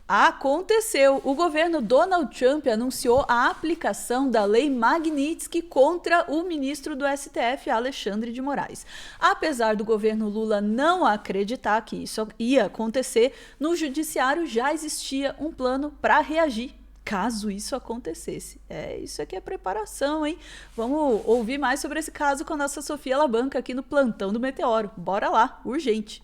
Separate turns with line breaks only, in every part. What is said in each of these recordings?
Aconteceu. O governo Donald Trump anunciou a aplicação da Lei Magnitsky contra o ministro do STF, Alexandre de Moraes. Apesar do governo Lula não acreditar que isso ia acontecer, no judiciário já existia um plano para reagir caso isso acontecesse. Isso aqui é preparação, hein? Vamos ouvir mais sobre esse caso com a nossa Sofia Labanca aqui no Plantão do Meteoro. Bora lá, urgente.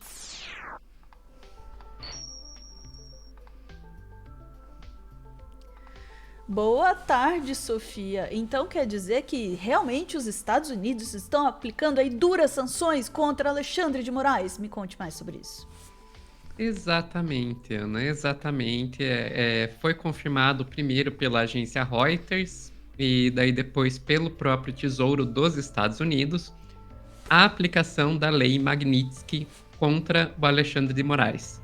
Boa tarde, Sofia. Então quer dizer que realmente os Estados Unidos estão aplicando aí duras sanções contra Alexandre de Moraes? Me conte mais sobre isso.
Exatamente, Ana, exatamente. Foi confirmado primeiro pela agência Reuters e daí depois pelo próprio Tesouro dos Estados Unidos a aplicação da Lei Magnitsky contra o Alexandre de Moraes.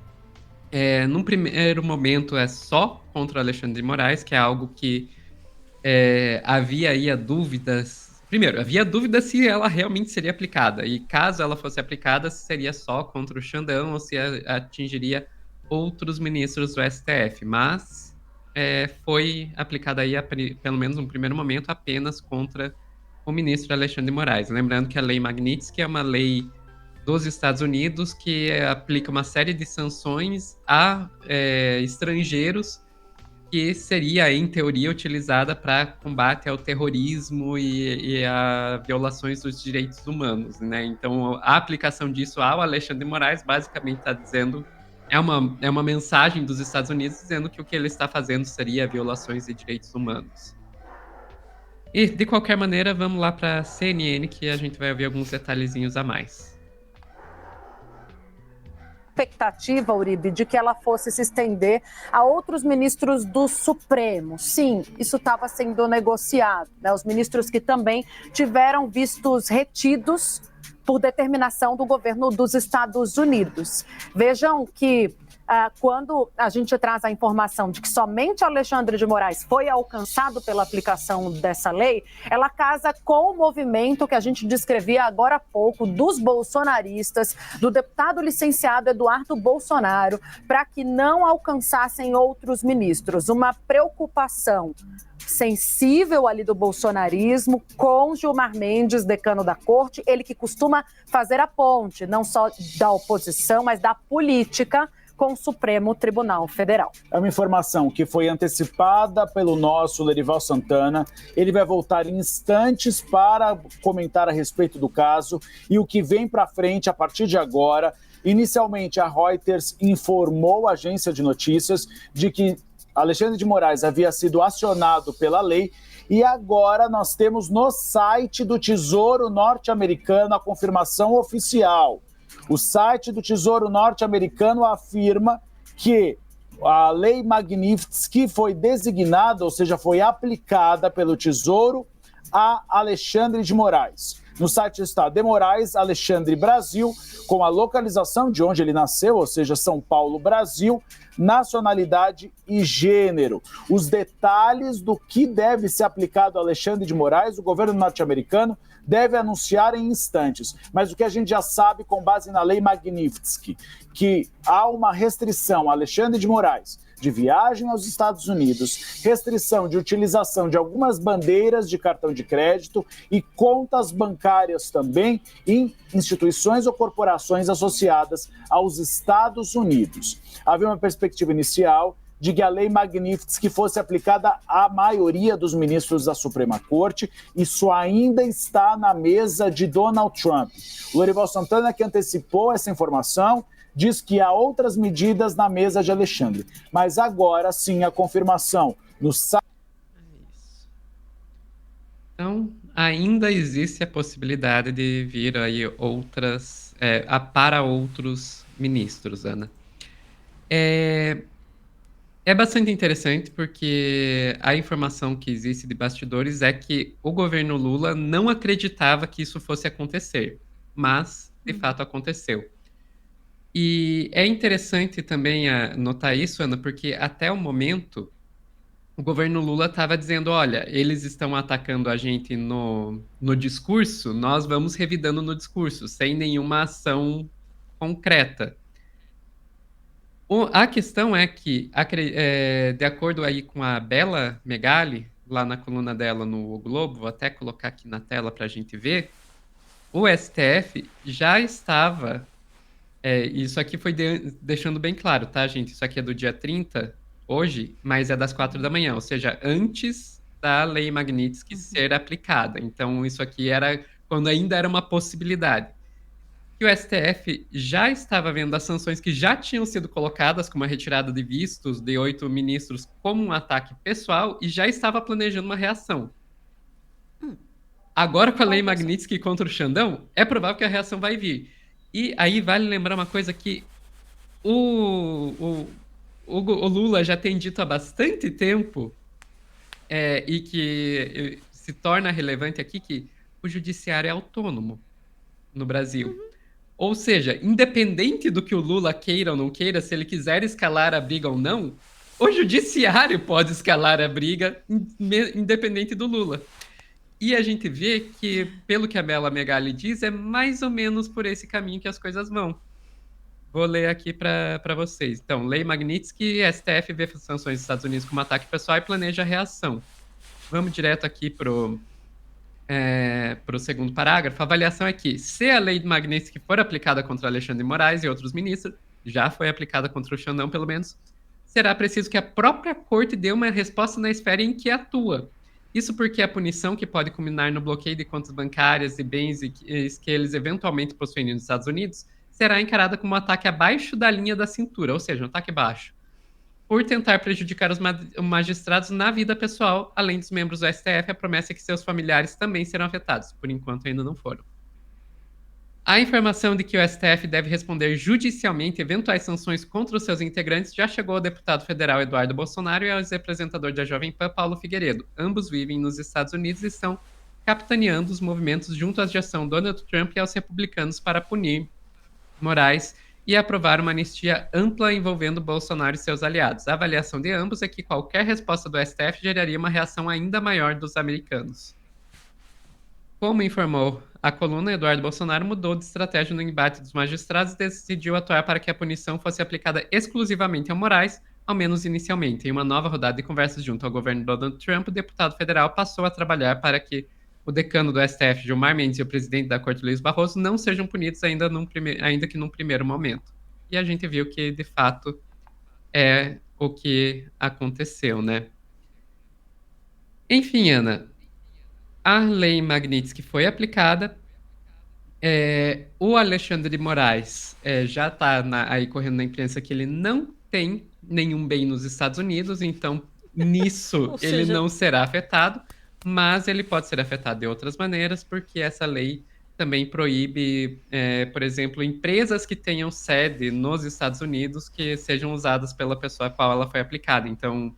Num primeiro momento é só contra o Alexandre de Moraes, que é algo que havia aí dúvidas. Primeiro, havia dúvida se ela realmente seria aplicada, e caso ela fosse aplicada, seria só contra o Xandão ou se atingiria outros ministros do STF. Mas foi aplicada aí, pelo menos no primeiro momento, apenas contra o ministro Alexandre de Moraes. Lembrando que a Lei Magnitsky é uma lei dos Estados Unidos que aplica uma série de sanções a estrangeiros que seria, em teoria, utilizada para combate ao terrorismo e a violações dos direitos humanos, né? Então, a aplicação disso ao Alexandre de Moraes basicamente está dizendo é uma mensagem dos Estados Unidos dizendo que o que ele está fazendo seria violações de direitos humanos. E, de qualquer maneira, vamos lá para a CNN que a gente vai ouvir alguns detalhezinhos a mais.
Expectativa, Uribe, de que ela fosse se estender a outros ministros do Supremo. Sim, isso estava sendo negociado, né? Os ministros que também tiveram vistos retidos por determinação do governo dos Estados Unidos. Vejam que quando a gente traz a informação de que somente Alexandre de Moraes foi alcançado pela aplicação dessa lei, ela casa com o movimento que a gente descrevia agora há pouco dos bolsonaristas, do deputado licenciado Eduardo Bolsonaro, para que não alcançassem outros ministros. Uma preocupação sensível ali do bolsonarismo com Gilmar Mendes, decano da corte, ele que costuma fazer a ponte, não só da oposição, mas da política com o Supremo Tribunal Federal.
É uma informação que foi antecipada pelo nosso Lerival Santana. Ele vai voltar em instantes para comentar a respeito do caso e o que vem para frente a partir de agora. Inicialmente, a Reuters informou a agência de notícias de que Alexandre de Moraes havia sido acionado pela lei e agora nós temos no site do Tesouro norte-americano a confirmação oficial. O site do Tesouro norte-americano afirma que a Lei Magnitsky foi designada, ou seja, foi aplicada pelo Tesouro a Alexandre de Moraes. No site está de Moraes, Alexandre Brasil, com a localização de onde ele nasceu, ou seja, São Paulo, Brasil, nacionalidade e gênero. Os detalhes do que deve ser aplicado a Alexandre de Moraes, o governo norte-americano deve anunciar em instantes. Mas o que a gente já sabe com base na Lei Magnitsky, que há uma restrição a Alexandre de Moraes de viagem aos Estados Unidos, restrição de utilização de algumas bandeiras de cartão de crédito e contas bancárias também em instituições ou corporações associadas aos Estados Unidos. Havia uma perspectiva inicial de que a Lei Magnitsky fosse aplicada à maioria dos ministros da Suprema Corte. Isso ainda está na mesa de Donald Trump. O Lorival Santana, que antecipou essa informação, diz que há outras medidas na mesa de Alexandre. Mas agora sim a confirmação no site.
Então, ainda existe a possibilidade de vir aí outras, para outros ministros, Ana. É bastante interessante porque a informação que existe de bastidores é que o governo Lula não acreditava que isso fosse acontecer, mas, de fato, aconteceu. E é interessante também notar isso, Ana, porque até o momento o governo Lula estava dizendo, olha, eles estão atacando a gente no discurso, nós vamos revidando no discurso, sem nenhuma ação concreta. A questão é que, de acordo aí com a Bela Megali, lá na coluna dela no O Globo, vou até colocar aqui na tela para a gente ver, o STF já estava. Isso aqui foi deixando bem claro, tá, gente? Isso aqui é do dia 30, hoje, mas é das 4 da manhã, ou seja, antes da Lei Magnitsky ser aplicada. Então, isso aqui era quando ainda era uma possibilidade. Que o STF já estava vendo as sanções que já tinham sido colocadas, como a retirada de vistos de 8 ministros, como um ataque pessoal, e já estava planejando uma reação. Agora, com a Lei Magnitsky contra o Xandão, é provável que a reação vai vir. E aí vale lembrar uma coisa que o Lula já tem dito há bastante tempo, e que se torna relevante aqui, que o judiciário é autônomo no Brasil. Ou seja, independente do que o Lula queira ou não queira, se ele quiser escalar a briga ou não, o judiciário pode escalar a briga independente do Lula. E a gente vê que, pelo que a Bela Megali diz, é mais ou menos por esse caminho que as coisas vão. Vou ler aqui para vocês. Então, Lei Magnitsky, STF vê sanções dos Estados Unidos como ataque pessoal e planeja a reação. Vamos direto aqui para o segundo parágrafo. A avaliação é que, se a Lei Magnitsky for aplicada contra Alexandre de Moraes e outros ministros, já foi aplicada contra o Xandão, pelo menos, será preciso que a própria corte dê uma resposta na esfera em que atua. Isso porque a punição que pode culminar no bloqueio de contas bancárias e bens que eles eventualmente possuem nos Estados Unidos será encarada como um ataque abaixo da linha da cintura, ou seja, um ataque baixo, por tentar prejudicar os magistrados na vida pessoal, além dos membros do STF, a promessa é que seus familiares também serão afetados. Por enquanto, ainda não foram. A informação de que o STF deve responder judicialmente eventuais sanções contra os seus integrantes já chegou ao deputado federal Eduardo Bolsonaro e ao ex-apresentador da Jovem Pan, Paulo Figueiredo. Ambos vivem nos Estados Unidos e estão capitaneando os movimentos junto à gestão Donald Trump e aos republicanos para punir Moraes e aprovar uma anistia ampla envolvendo Bolsonaro e seus aliados. A avaliação de ambos é que qualquer resposta do STF geraria uma reação ainda maior dos americanos. Como informou a coluna, Eduardo Bolsonaro mudou de estratégia no embate dos magistrados e decidiu atuar para que a punição fosse aplicada exclusivamente a Moraes, ao menos inicialmente. Em uma nova rodada de conversas junto ao governo Donald Trump, o deputado federal passou a trabalhar para que o decano do STF, Gilmar Mendes, e o presidente da Corte, Luiz Barroso, não sejam punidos ainda que num primeiro momento. E a gente viu que, de fato, é o que aconteceu, né? Enfim, Ana, a Lei Magnitsky foi aplicada. O Alexandre de Moraes já está aí correndo na imprensa que ele não tem nenhum bem nos Estados Unidos, então nisso ele não será afetado, mas ele pode ser afetado de outras maneiras, porque essa lei também proíbe, por exemplo, empresas que tenham sede nos Estados Unidos que sejam usadas pela pessoa a qual ela foi aplicada. Então,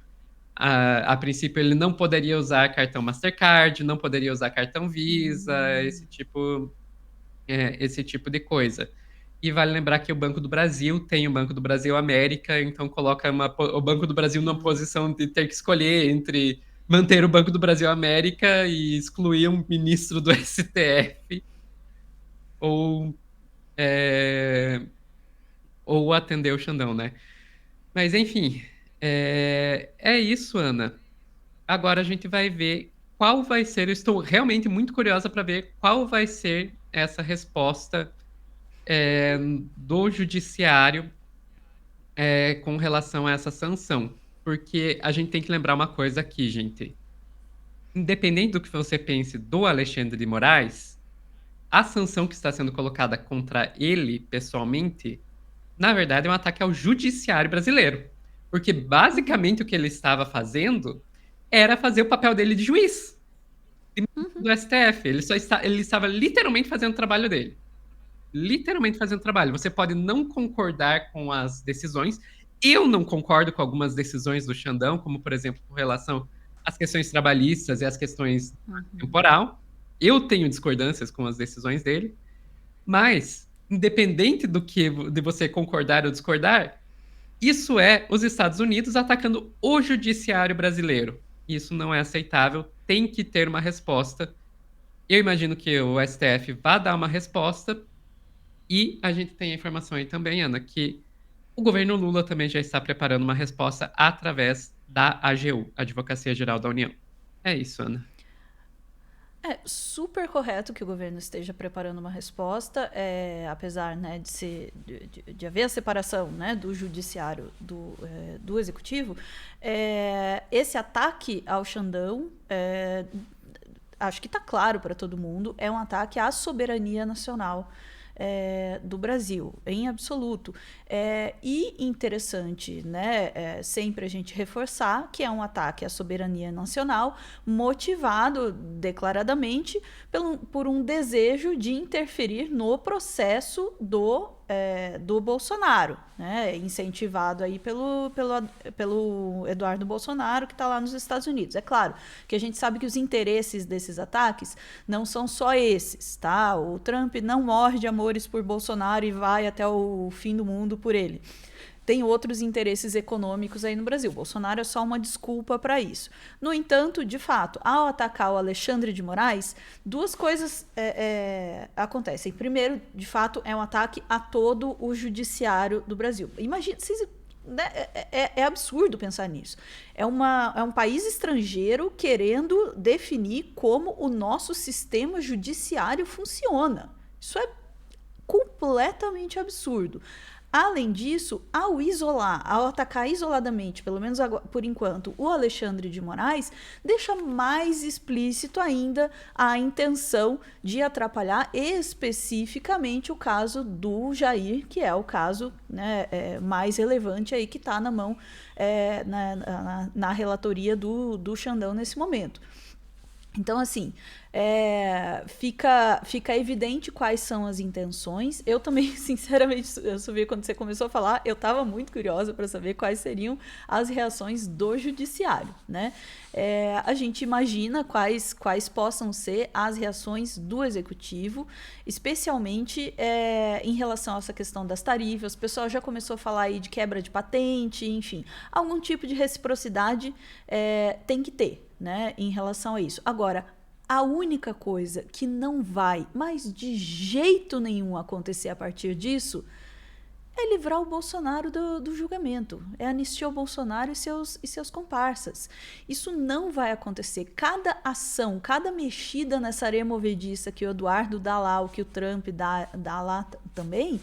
a princípio, ele não poderia usar cartão Mastercard, não poderia usar cartão Visa, esse tipo de coisa. E vale lembrar que o Banco do Brasil tem o Banco do Brasil América, então coloca o Banco do Brasil numa posição de ter que escolher entre manter o Banco do Brasil América e excluir um ministro do STF ou atender o Xandão, né? Mas, enfim, é isso, Ana. Agora a gente vai ver qual vai ser. Eu estou realmente muito curiosa para ver qual vai ser essa resposta do judiciário com relação a essa sanção. Porque a gente tem que lembrar uma coisa aqui, gente. Independente do que você pense do Alexandre de Moraes, a sanção que está sendo colocada contra ele, pessoalmente, na verdade é um ataque ao judiciário brasileiro. Porque basicamente o que ele estava fazendo era fazer o papel dele de juiz do STF. Ele estava literalmente fazendo o trabalho dele. Literalmente fazendo trabalho. Você pode não concordar com as decisões. Eu não concordo com algumas decisões do Xandão, como, por exemplo, com relação às questões trabalhistas e às questões temporal. Eu tenho discordâncias com as decisões dele. Mas, independente de você concordar ou discordar, isso é os Estados Unidos atacando o judiciário brasileiro. Isso não é aceitável, tem que ter uma resposta. Eu imagino que o STF vá dar uma resposta. E a gente tem a informação aí também, Ana, que O governo Lula também já está preparando uma resposta através da AGU, Advocacia Geral da União. É isso, Ana.
É super correto que o governo esteja preparando uma resposta, apesar, né, de haver a separação, né, do judiciário do executivo. Esse ataque ao Xandão, acho que está claro para todo mundo, é um ataque à soberania nacional do Brasil, em absoluto. E interessante, né, sempre a gente reforçar que é um ataque à soberania nacional motivado declaradamente por um desejo de interferir no processo do Bolsonaro, né, incentivado aí pelo Eduardo Bolsonaro, que está lá nos Estados Unidos. É claro que a gente sabe que os interesses desses ataques não são só esses, tá? O Trump não morre de amores por Bolsonaro e vai até o fim do mundo por ele. Tem outros interesses econômicos aí no Brasil. Bolsonaro é só uma desculpa para isso. No entanto, de fato, ao atacar o Alexandre de Moraes, duas coisas acontecem. Primeiro, de fato, é um ataque a todo o judiciário do Brasil. Imagina, é absurdo pensar nisso. É um país estrangeiro querendo definir como o nosso sistema judiciário funciona. Isso é completamente absurdo. Além disso, ao atacar isoladamente, pelo menos agora, por enquanto, o Alexandre de Moraes, deixa mais explícito ainda a intenção de atrapalhar especificamente o caso do Jair, que é o caso, né, mais relevante aí que está na mão, na relatoria do Xandão nesse momento. Então, assim, fica evidente quais são as intenções. Eu também, sinceramente, eu sabia quando você começou a falar, eu estava muito curiosa para saber quais seriam as reações do judiciário, né? A gente imagina quais possam ser as reações do executivo, especialmente em relação a essa questão das tarifas. O pessoal já começou a falar aí de quebra de patente, enfim, algum tipo de reciprocidade tem que ter, né, em relação a isso. Agora, a única coisa que não vai, mas de jeito nenhum, acontecer a partir disso é livrar o Bolsonaro do julgamento, é anistiar o Bolsonaro e seus comparsas. Isso não vai acontecer. Cada ação, cada mexida nessa areia movediça que o Eduardo dá lá, o que o Trump dá lá também,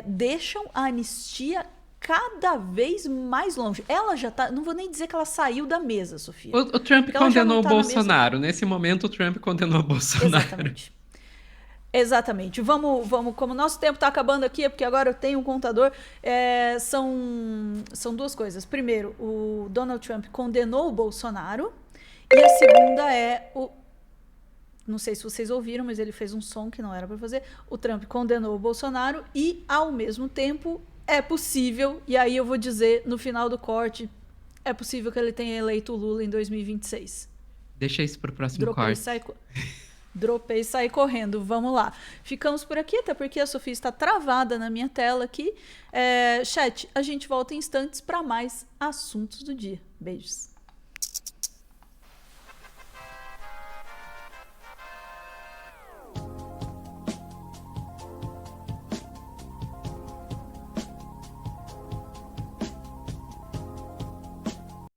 deixam a anistia cada vez mais longe. Ela já tá... Não vou nem dizer que ela saiu da mesa, Sofia.
O Trump condenou o Bolsonaro. Nesse momento, o Trump condenou o Bolsonaro.
Exatamente. Vamos, como o nosso tempo está acabando aqui, é porque agora eu tenho um contador. São duas coisas. Primeiro, o Donald Trump condenou o Bolsonaro. E a segunda não sei se vocês ouviram, mas ele fez um som que não era para fazer. O Trump condenou o Bolsonaro e, ao mesmo tempo, é possível, e aí eu vou dizer no final do corte, é possível que ele tenha eleito o Lula em 2026.
Deixa isso para o próximo corte.
Dropei e saí correndo. Vamos lá. Ficamos por aqui, até porque a Sofia está travada na minha tela aqui. Chat, a gente volta em instantes para mais assuntos do dia. Beijos.